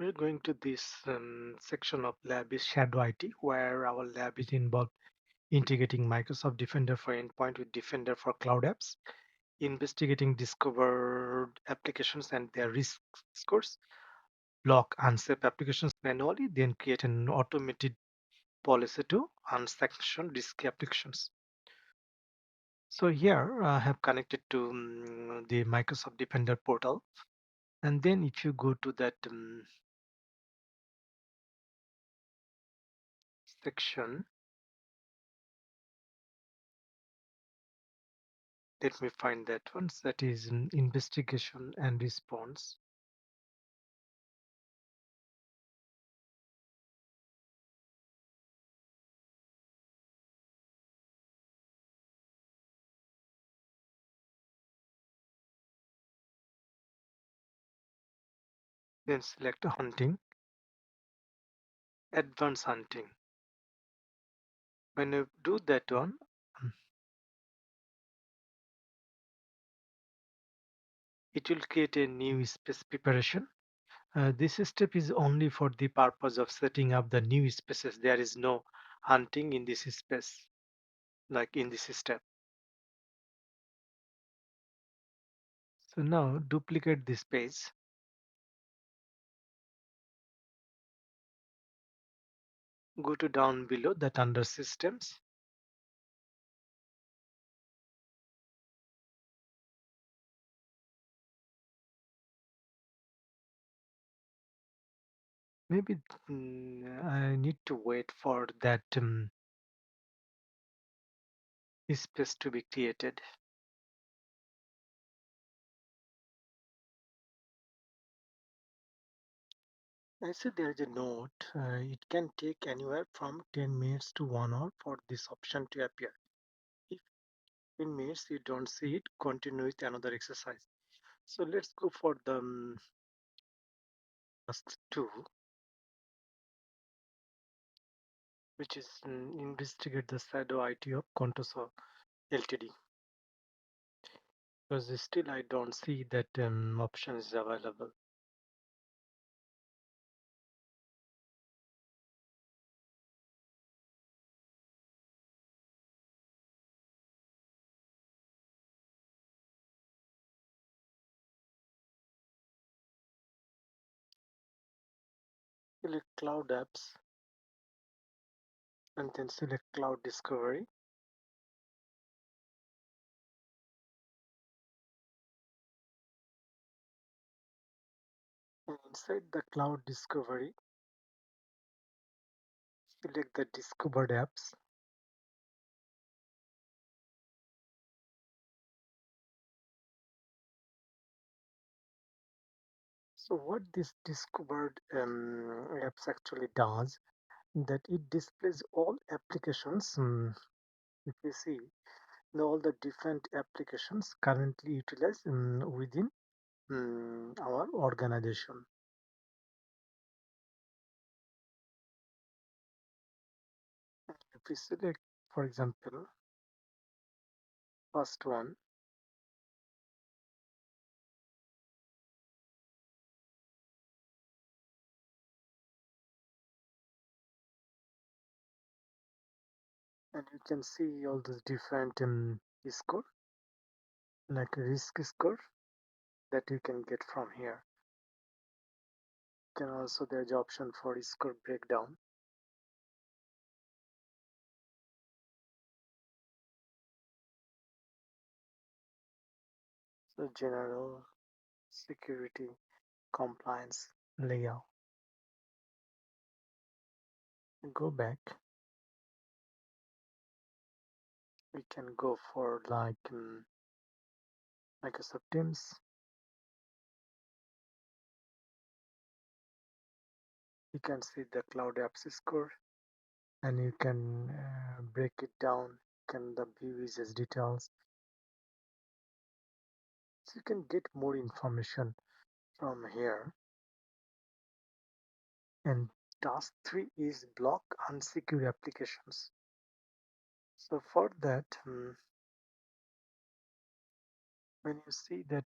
We're going to this section of lab is Shadow IT, where our lab is involved integrating Microsoft Defender for Endpoint with Defender for Cloud Apps, investigating discovered applications and their risk scores, block unsafe applications manually, then create an automated policy to unsanction risky applications. So here I have connected to the Microsoft Defender portal, and then if you go to that section, let me find that one. That is investigation and response. Then select hunting, advanced hunting. When you do that one, mm, it will create a new space preparation. This step is only for the purpose of setting up the new spaces. There is no hunting in this space, like in this step. So now duplicate this page. Go to down below that under systems. Maybe I need to wait for that space to be created. I see there is a note. It can take anywhere from 10 minutes to 1 hour for this option to appear. If in minutes you don't see it, continue with another exercise. So let's go for the task 2, which is investigate the shadow IT of Contoso Ltd. Because still I don't see that option is available. Select cloud apps and then select cloud discovery. And inside the cloud discovery, select the discovered apps. So what this discovered apps actually does, that it displays all applications. If you see all the different applications currently utilized within our organization. If we select, for example, first one, and you can see all the different score, like risk score that you can get from here. You can also there's option for score breakdown. So general, security, compliance, layout. Go back. We can go for like Microsoft Teams. You can see the cloud apps score, and you can break it down. Can the view users details. So you can get more information from here. And task 3 is block unsecure applications. So for that, when you see that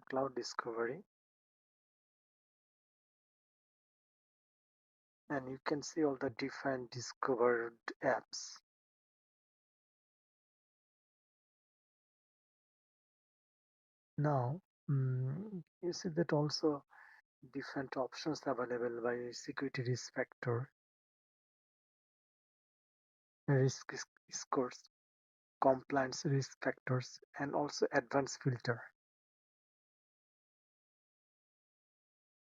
cloud discovery, and you can see all the different discovered apps. Now you see that also different options available by security risk factor, risk scores, compliance risk factors, and also advanced filter.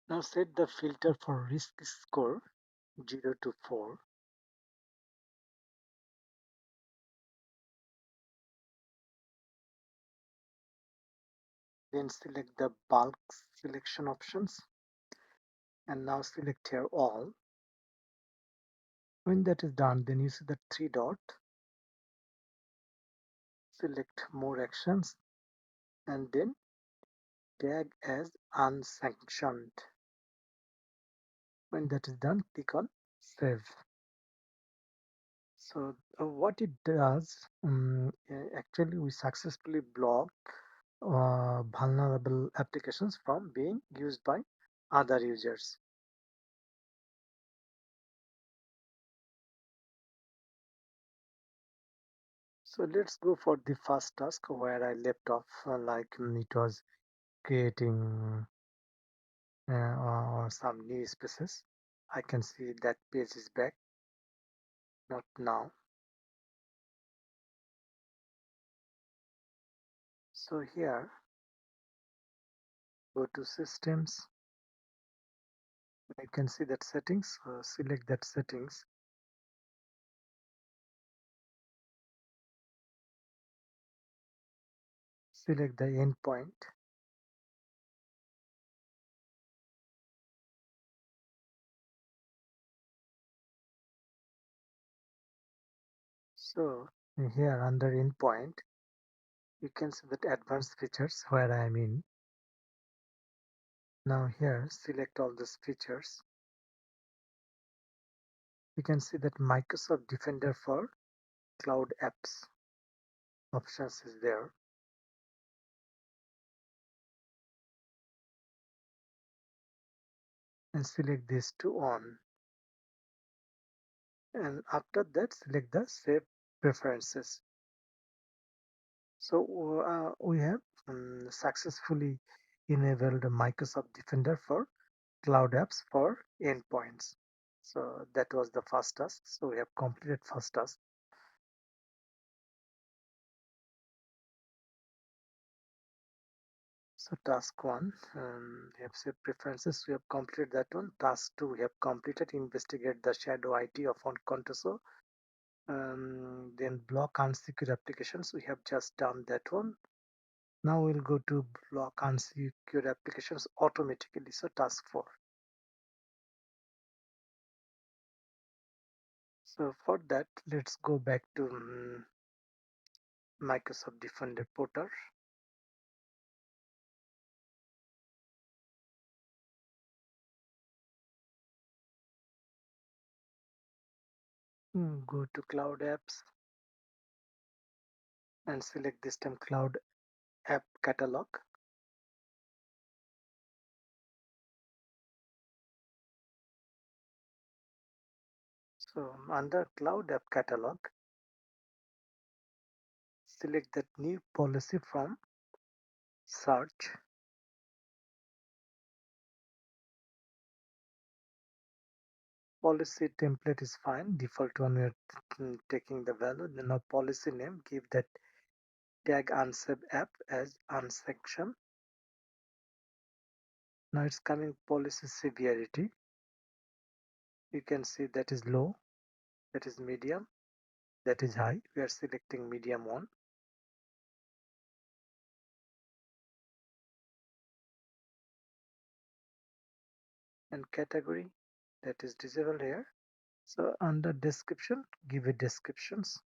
Now set the filter for risk score 0 to 4. Then select the bulk selection options and now select here all. When that is done, then you see the three dot, select more actions and then tag as unsanctioned. When that is done, click on save. So what it does, actually we successfully block vulnerable applications from being used by other users. So let's go for the first task where I left off, like it was creating or some new spaces. I can see that page is back, not now. So here, go to systems. You can see that settings. Select that settings. Select the endpoint. So here under endpoint, you can see that advanced features where I am in. Now here, select all these features. You can see that Microsoft Defender for Cloud Apps options is there. And select this to on. And after that, select the Save Preferences. So we have successfully enabled Microsoft Defender for Cloud Apps for endpoints. So that was the first task. So we have completed first task. So task 1, we have set preferences. We have completed that one. Task 2, we have completed investigate the shadow IT of on Contoso. Then block unsecure applications. We have just done that one. Now we'll go to block unsecure applications automatically. So task 4. So for that, let's go back to Microsoft Defender portal. Go to Cloud Apps and select this time Cloud App Catalog. So under Cloud App Catalog, select that new policy from search. Policy template is fine. Default one we are taking the value. Then now policy name, give that tag unsafe app as unsanction. Now it's coming policy severity. You can see that is low, that is medium, that is high. We are selecting medium one. And category, that is disabled here. So under description, give it descriptions.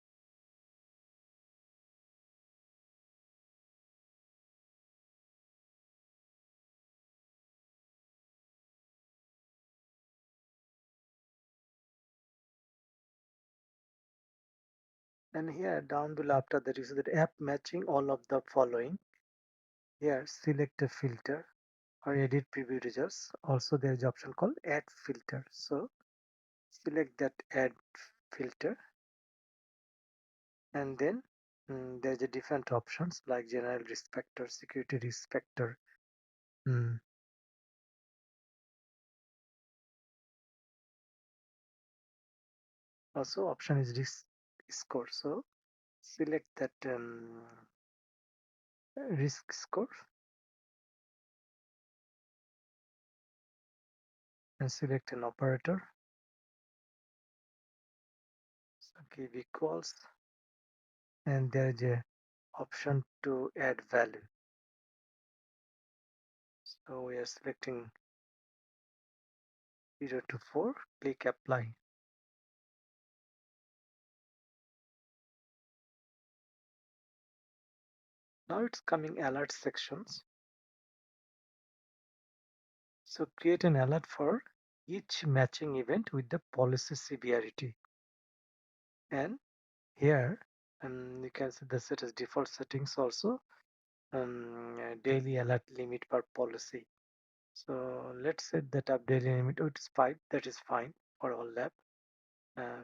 And here down below after that is the app matching all of the following. Here select a filter or edit preview results. Also there is option called add filter. So select that add filter, and then there's a different options like general risk factor, security risk factor. mm, Also option is risk score, so select that risk score and select an operator, so give equals, and there is a option to add value, so we are selecting 0 to 4, click apply. Now it's coming alert sections, so create an alert for each matching event with the policy severity, and here you can see the set as default settings also, daily alert limit per policy. So let's set that up daily limit. Oh, it's 5. That is fine for all lab. Uh,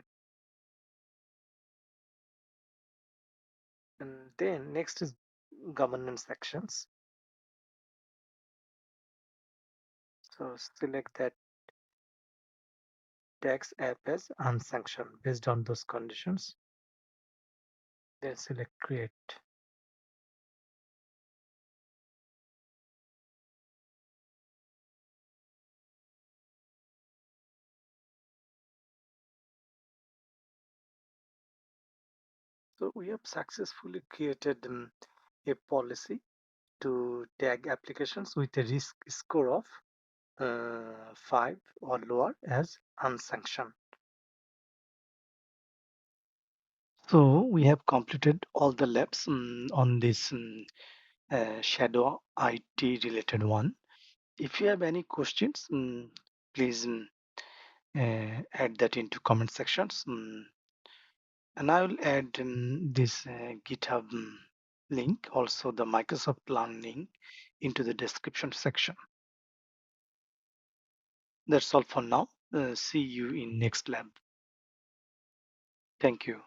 and then next is governance actions. So select that tags app as unsanctioned based on those conditions. Then select create. So we have successfully created a policy to tag applications with a risk score of 5 or lower as unsanctioned. So we have completed all the labs on this shadow IT related one. If you have any questions, please add that into comment sections. And I will add this GitHub link, also the Microsoft Plan link into the description section. That's all for now. See you in next lab. Thank you.